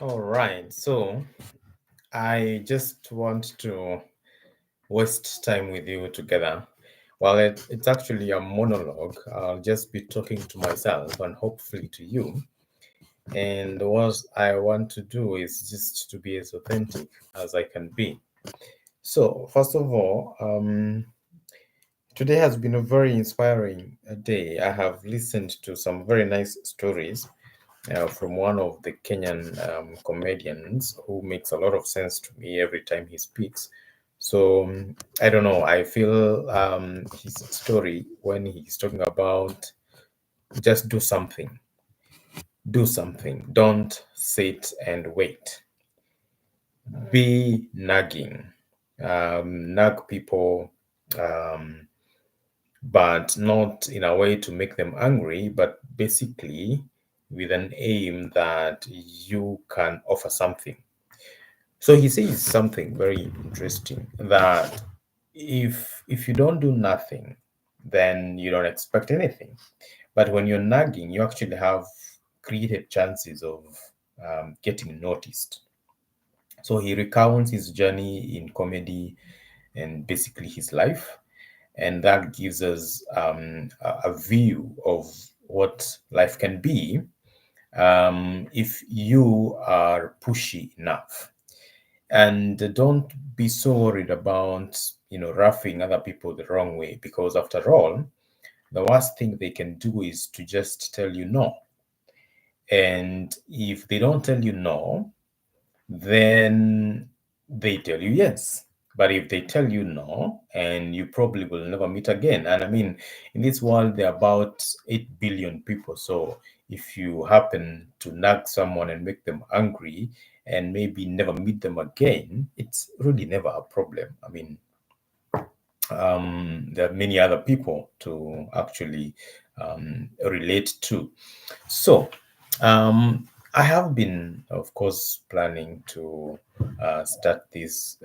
All right. So I just want to waste time with you together. Well, it's actually a monologue. I'll just be talking to myself and hopefully to you. And what I want to do is just to be as authentic as I can be. So, first of all, today has been a very inspiring day. I have listened to some very nice stories from one of the Kenyan comedians who makes a lot of sense to me every time he speaks. So I don't know. I feel his story when he's talking about just do something, don't sit and wait, be nagging, nag people, um, but not in a way to make them angry, but basically with an aim that you can offer something. So he says something very interesting that if you don't do nothing, then you don't expect anything. But when you're nagging, you actually have created chances of getting noticed. So he recounts his journey in comedy and basically his life, and that gives us a view of what life can be if you are pushy enough. And don't be so worried about roughing other people the wrong way, because after all, the worst thing they can do is to just tell you no. And if they don't tell you no, then they tell you yes. But if they tell you no, and you probably will never meet again. And I mean, in this world, there are about 8 billion people. So if you happen to nag someone and make them angry and maybe never meet them again, it's really never a problem. I mean, there are many other people to actually relate to. So, I have been, of course, planning to start these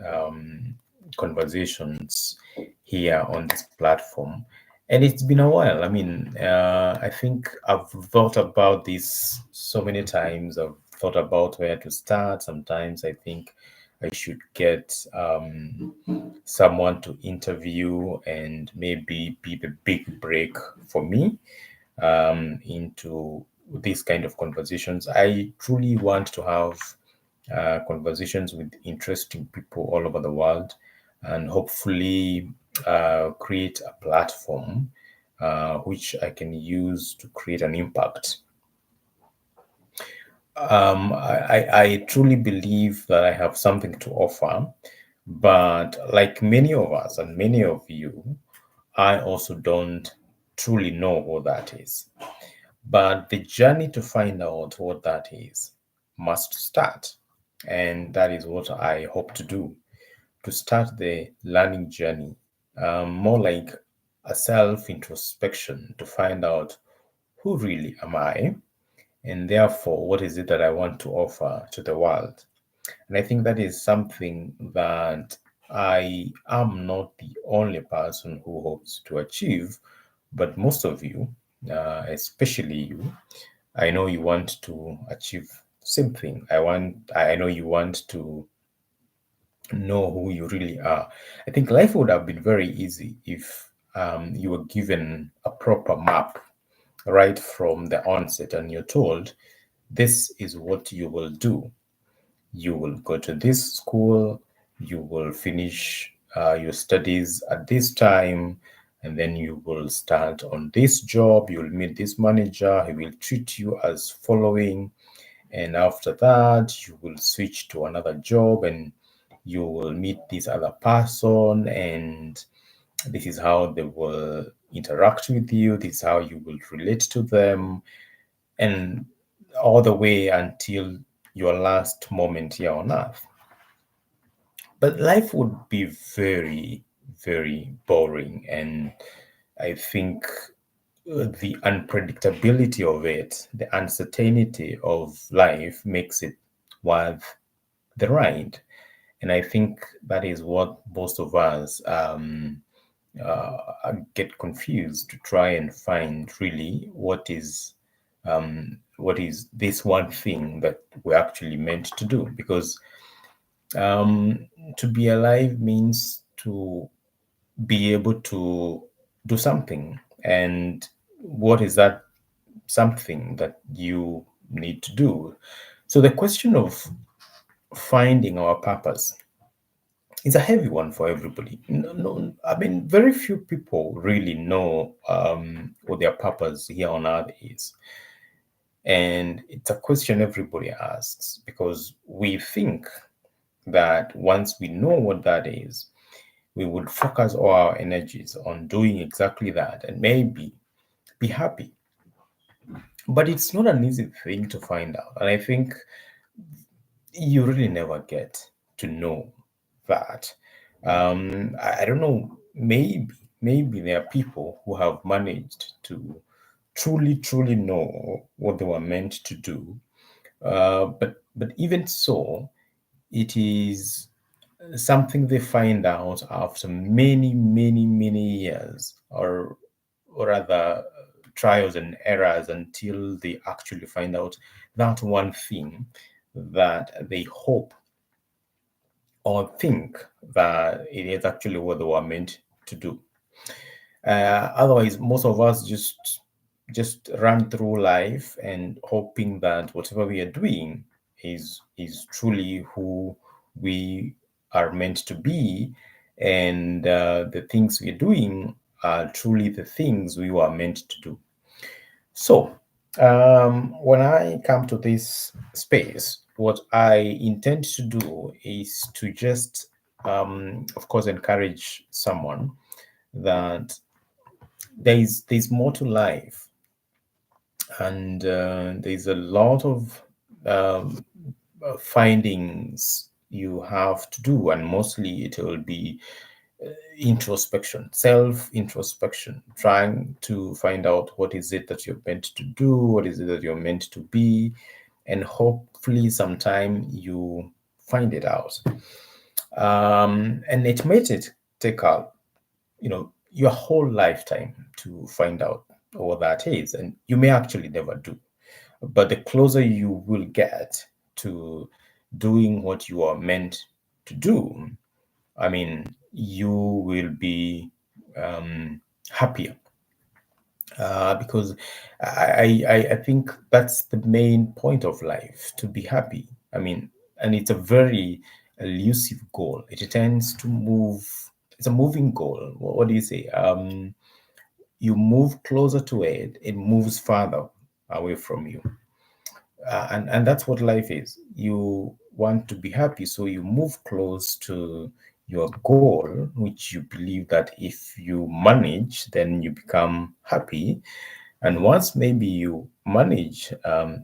conversations here on this platform. And it's been a while. I mean, I think I've thought about this so many times. I've thought about where to start. Sometimes I think I should get someone to interview and maybe be the big break for me into these kind of conversations. I truly want to have conversations with interesting people all over the world and hopefully create a platform which I can use to create an impact. I truly believe that I have something to offer, but like many of us and many of you, I also don't truly know what that is. But the journey to find out what that is must start. And that is what I hope to do, to start the learning journey, more like a self introspection to find out who really am I, and therefore what is it that I want to offer to the world. And I think that is something that I am not the only person who hopes to achieve, but most of you, especially you, I know you want to achieve something. I know you want to know who you really are. I think life would have been very easy if you were given a proper map right from the onset and you're told this is what you will do. You will go to this school, you will finish your studies at this time, and then you will start on this job. You'll meet this manager, he will treat you as following, and after that, you will switch to another job and you will meet this other person, and this is how they will interact with you, this is how you will relate to them, and all the way until your last moment here on earth. But life would be very, very boring. And I think the unpredictability of it, the uncertainty of life makes it worth the ride. And I think that is what most of us get confused to try and find really what is what is this one thing that we're actually meant to do. Because um, to be alive means to be able to do something. And what is that something that you need to do? So the question of finding our purpose is a heavy one for everybody. No, I mean, very few people really know what their purpose here on earth is. And it's a question everybody asks because we think that once we know what that is, we would focus all our energies on doing exactly that and maybe be happy. But it's not an easy thing to find out. And I think you really never get to know that. I don't know, maybe there are people who have managed to truly know what they were meant to do. But even so, it is something they find out after many years, or rather trials and errors, until they actually find out that one thing that they hope or think that it is actually what they were meant to do. Otherwise, most of us just run through life and hoping that whatever we are doing is truly who we are meant to be, and the things we're doing are truly the things we were meant to do. So, when I come to this space, what I intend to do is to just, of course, encourage someone that there's more to life, and there's a lot of um, findings you have to do, and mostly it will be introspection, self introspection, trying to find out what is it that you're meant to do, what is it that you're meant to be, and hopefully sometime you find it out. And it may take out, your whole lifetime to find out what that is, and you may actually never do. But the closer you will get to doing what you are meant to do, I mean, you will be happier, because I think that's the main point of life, to be happy. I mean, and it's a very elusive goal. It tends to move. It's a moving goal. What do you say? You move closer to it, it moves farther away from you. And that's what life is. You want to be happy, so you move close to your goal, which you believe that if you manage, then you become happy. And once maybe you manage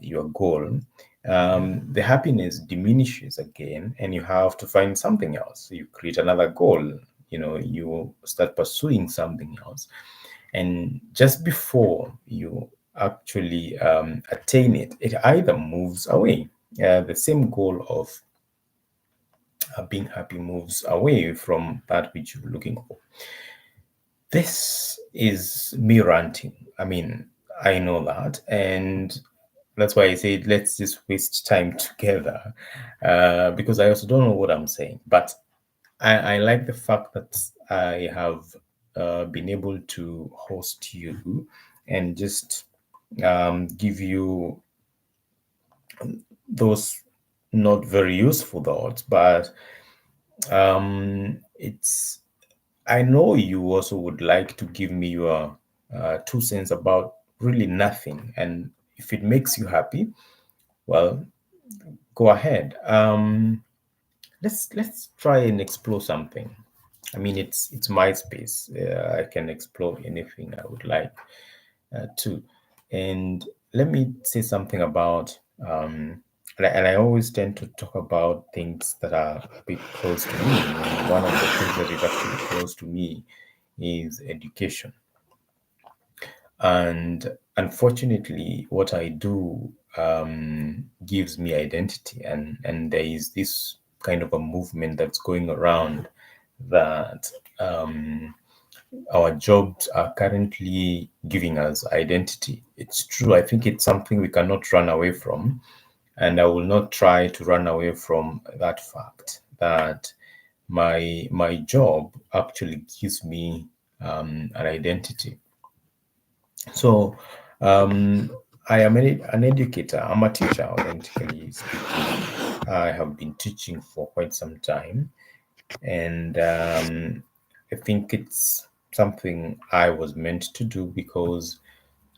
your goal, the happiness diminishes again, and you have to find something else. You create another goal, you start pursuing something else. And just before you actually attain it, it either moves away. The same goal of being happy moves away from that which you're looking for. This is me ranting. I mean, I know that. And that's why I said, let's just waste time together, because I also don't know what I'm saying. But I like the fact that I have been able to host you and just give you those not very useful thoughts, but it's I know you also would like to give me your 2 cents about really nothing, and if it makes you happy, well, go ahead. Let's try and explore something. I mean, it's my space. I can explore anything I would like to. And let me say something about, and I always tend to talk about things that are a bit close to me. And one of the things that is actually close to me is education. And unfortunately, what I do gives me identity, and there is this kind of a movement that's going around that our jobs are currently giving us identity. It's true. I think it's something we cannot run away from. And I will not try to run away from that fact that my job actually gives me an identity. So I am an educator. I'm a teacher, authentically speaking. I have been teaching for quite some time, and I think it's something I was meant to do because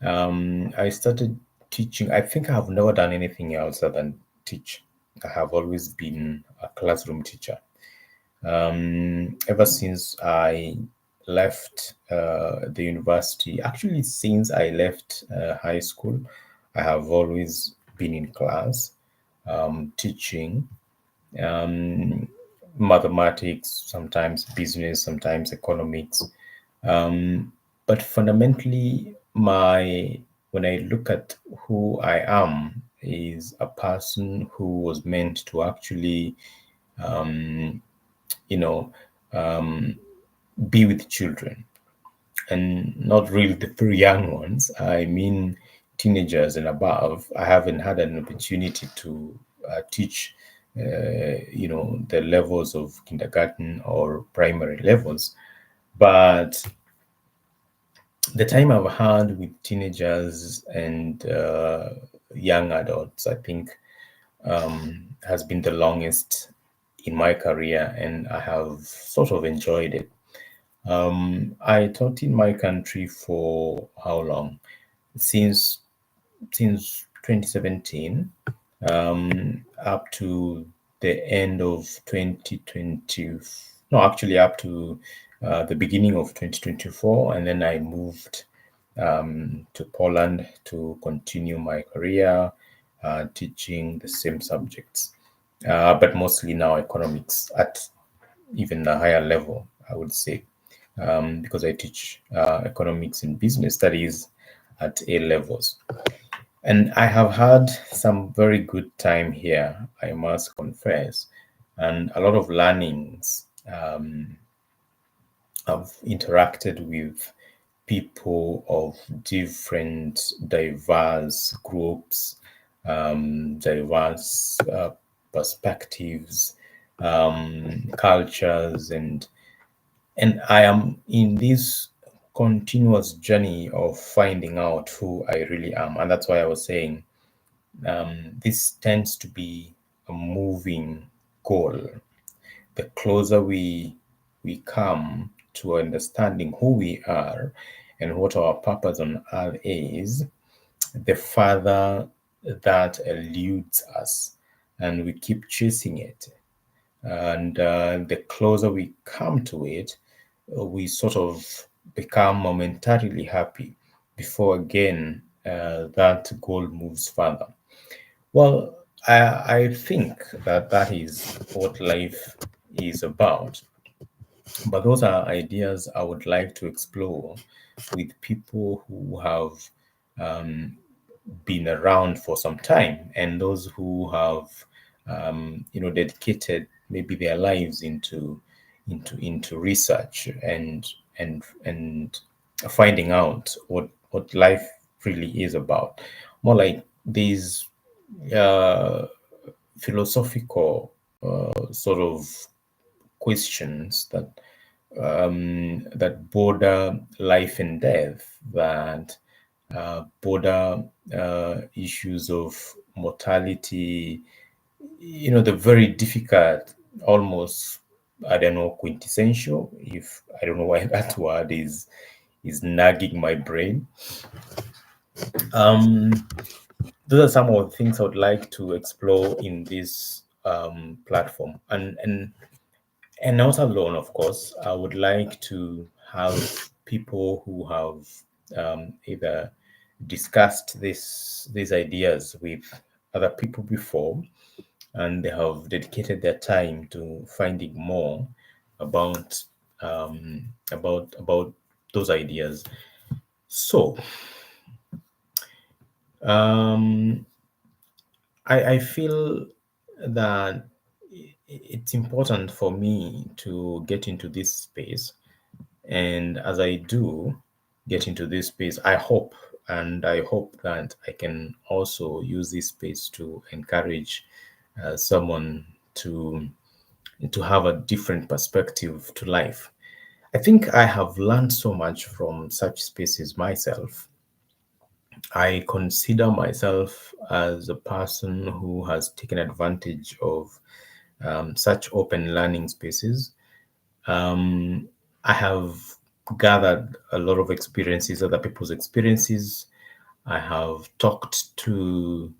I started teaching. I think I have never done anything else other than teach. I have always been a classroom teacher. Ever since I left the university, actually, since I left high school, I have always been in class teaching um, mathematics, sometimes business, sometimes economics. Um, but fundamentally, my when I look at who I am, is a person who was meant to actually, um, you know, um, be with children, and not really the very young ones. I mean, teenagers and above. I haven't had an opportunity to teach, the levels of kindergarten or primary levels, but the time I've had with teenagers and young adults, I think, has been the longest in my career, and I have sort of enjoyed it. I taught in my country for how long? Since 2017, up to the end of 2020. No, actually up to the beginning of 2024, and then I moved to Poland to continue my career teaching the same subjects, but mostly now economics at even a higher level, I would say, because I teach economics and business studies at A levels. And I have had some very good time here, I must confess, and a lot of learnings. I've interacted with people of different, diverse groups, diverse perspectives, cultures, and I am in this continuous journey of finding out who I really am, and that's why I was saying this tends to be a moving goal. The closer we come to understanding who we are and what our purpose on earth is, the farther that eludes us, and we keep chasing it. And the closer we come to it, we sort of become momentarily happy before again that goal moves further. Well, I think that that is what life is about. But those are ideas I would like to explore with people who have um, been around for some time, and those who have, dedicated maybe their lives into research and finding out what life really is about. More like these uh, philosophical sort of questions that border life and death, that border issues of mortality, the very difficult, almost, I don't know, quintessential, if I don't know why that word is nagging my brain. Um, those are some of the things I would like to explore in this platform, and not alone, of course. I would like to have people who have either discussed these ideas with other people before, and they have dedicated their time to finding more about about those ideas. So um, I feel that it's important for me to get into this space And as I do get into this space, I hope that I can also use this space to encourage someone to have a different perspective to life. I think I have learned so much from such spaces myself. I consider myself as a person who has taken advantage of such open learning spaces. Um, I have gathered a lot of experiences, other people's experiences. I have talked to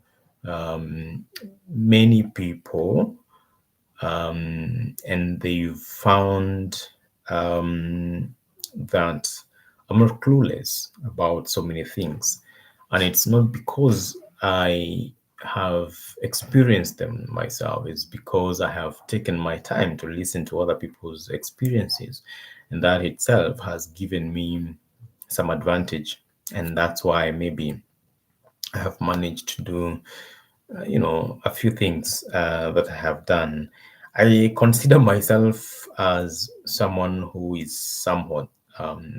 um, many people, and they've found that I'm not clueless about so many things. And it's not because I have experienced them myself, it's because I have taken my time to listen to other people's experiences. And that itself has given me some advantage. And that's why maybe I have managed to do a few things that I have done. I consider myself as someone who is somewhat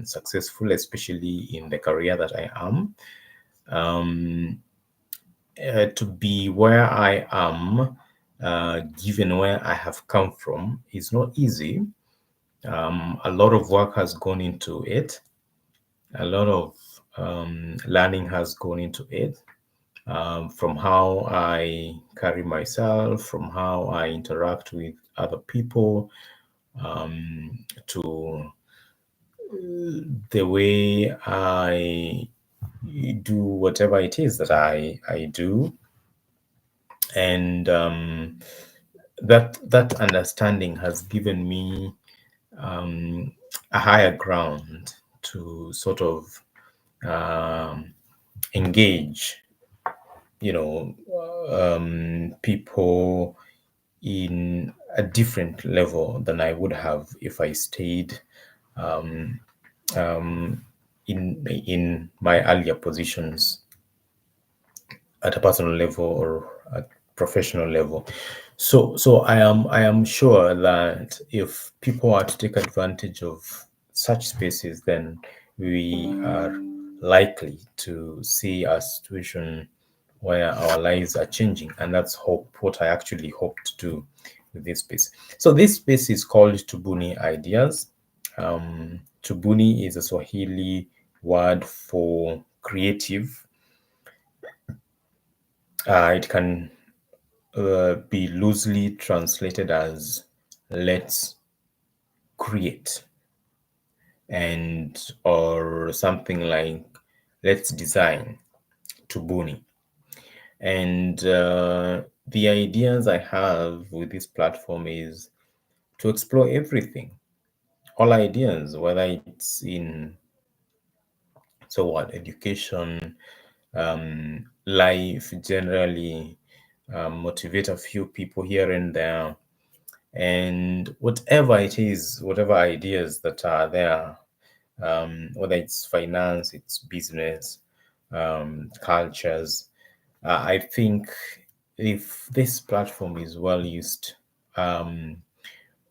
successful, especially in the career that I am. Um, to be where I am, given where I have come from, is not easy. A lot of work has gone into it. A lot of learning has gone into it. From how I carry myself, from how I interact with other people, to the way I do whatever it is that I do, and that understanding has given me a higher ground to sort of um, engage, people in a different level than I would have if I stayed in my earlier positions at a personal level or at professional level. So I am sure that if people are to take advantage of such spaces, then we are likely to see a situation where our lives are changing, and that's what I actually hope to do with this space. So this space is called Tubuni Ideas. Tubuni is a Swahili word for creative. It can be loosely translated as let's create, and or something like let's design, Tubuni. And the ideas I have with this platform is to explore everything, all ideas, whether it's in education, life generally, motivate a few people here and there, and whatever it is, whatever ideas that are there, whether it's finance, it's business, cultures. I think if this platform is well used, um,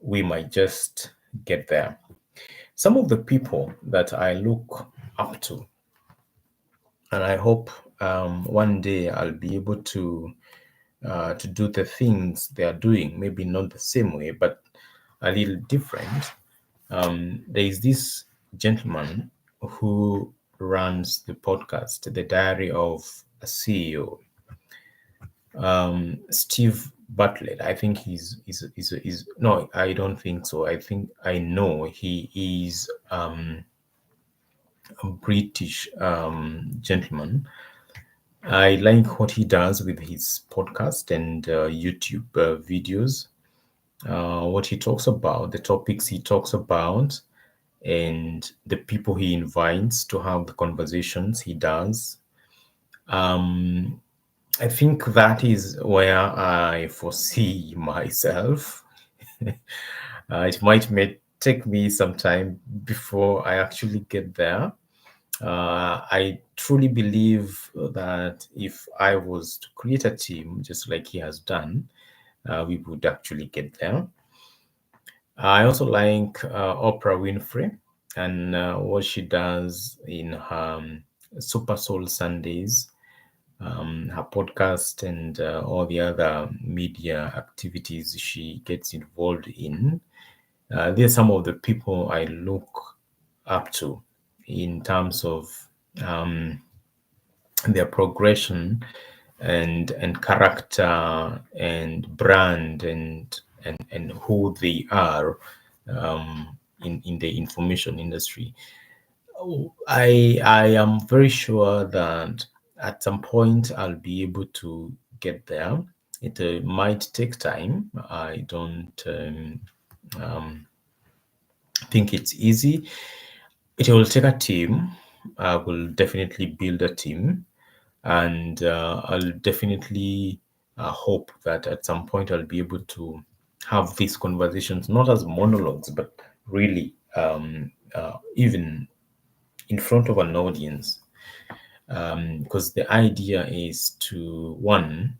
we might just get there. Some of the people that I look up to, and I hope one day I'll be able to do the things they are doing, maybe not the same way, but a little different. There is this gentleman who runs the podcast, The Diary of a CEO, Steve Bartlett. I think he's no, I don't think so. I think I know he is a British gentleman. I like what he does with his podcast and YouTube videos. What he talks about, the topics he talks about, and the people he invites to have the conversations he does. Um, I think that is where I foresee myself. It may take me some time before I actually get there. I truly believe that if I was to create a team, just like he has done, we would actually get there. I also like Oprah Winfrey. and what she does in her Super Soul Sundays, her podcast, and all the other media activities she gets involved in. They're some of the people I look up to in terms of um, their progression and character and brand and who they are in the information industry. I am very sure that at some point I'll be able to get there. It might take time. I don't um, think it's easy. It will take a team. I will definitely build a team, and I'll definitely hope that at some point I'll be able to have these conversations not as monologues, but really even in front of an audience. Because the idea is to one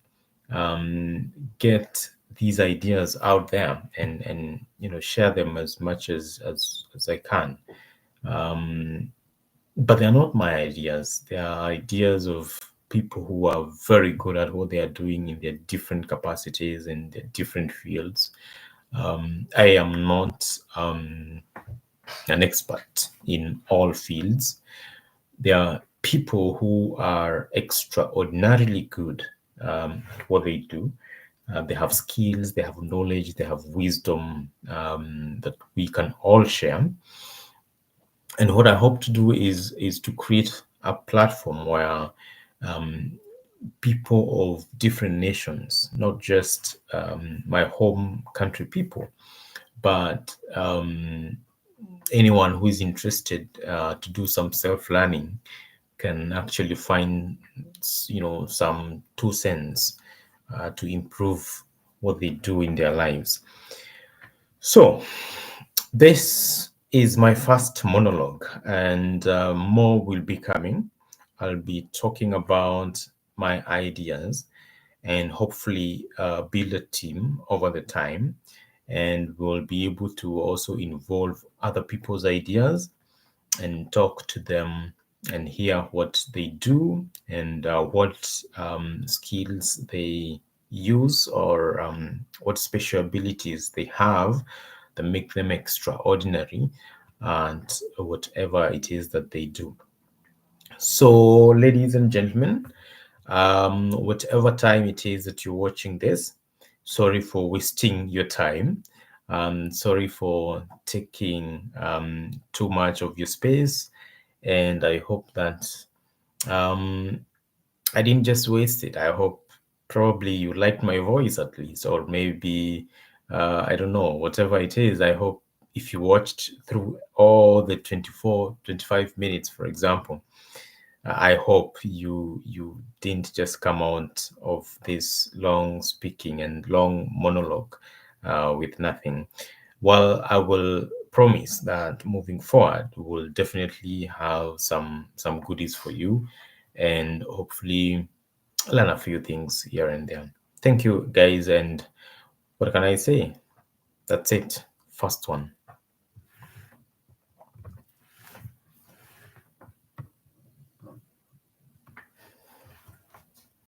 get these ideas out there and share them as much as I can. But they're not my ideas. They are ideas of people who are very good at what they are doing in their different capacities and their different fields. I am not an expert in all fields. There are people who are extraordinarily good at what they do. They have skills, they have knowledge, they have wisdom that we can all share. And what I hope to do is to create a platform where people of different nations, not just my home country people, but anyone who is interested to do some self-learning can actually find, some 2 cents to improve what they do in their lives. So this is my first monologue, and more will be coming. I'll be talking about my ideas and hopefully build a team over the time. And we'll be able to also involve other people's ideas and talk to them and hear what they do and what skills they use or what special abilities they have that make them extraordinary and whatever it is that they do. So, ladies and gentlemen, whatever time it is that you're watching this, sorry for wasting your time. Sorry for taking too much of your space. And I hope that um, I didn't just waste it. I hope probably you liked my voice at least, or maybe, I don't know, whatever it is. I hope if you watched through all the 24, 25 minutes, for example, I hope you didn't just come out of this long speaking and long monologue with nothing. Well, I will promise that moving forward, we'll definitely have some goodies for you, and hopefully learn a few things here and there. Thank you, guys, and what can I say? That's it. First one.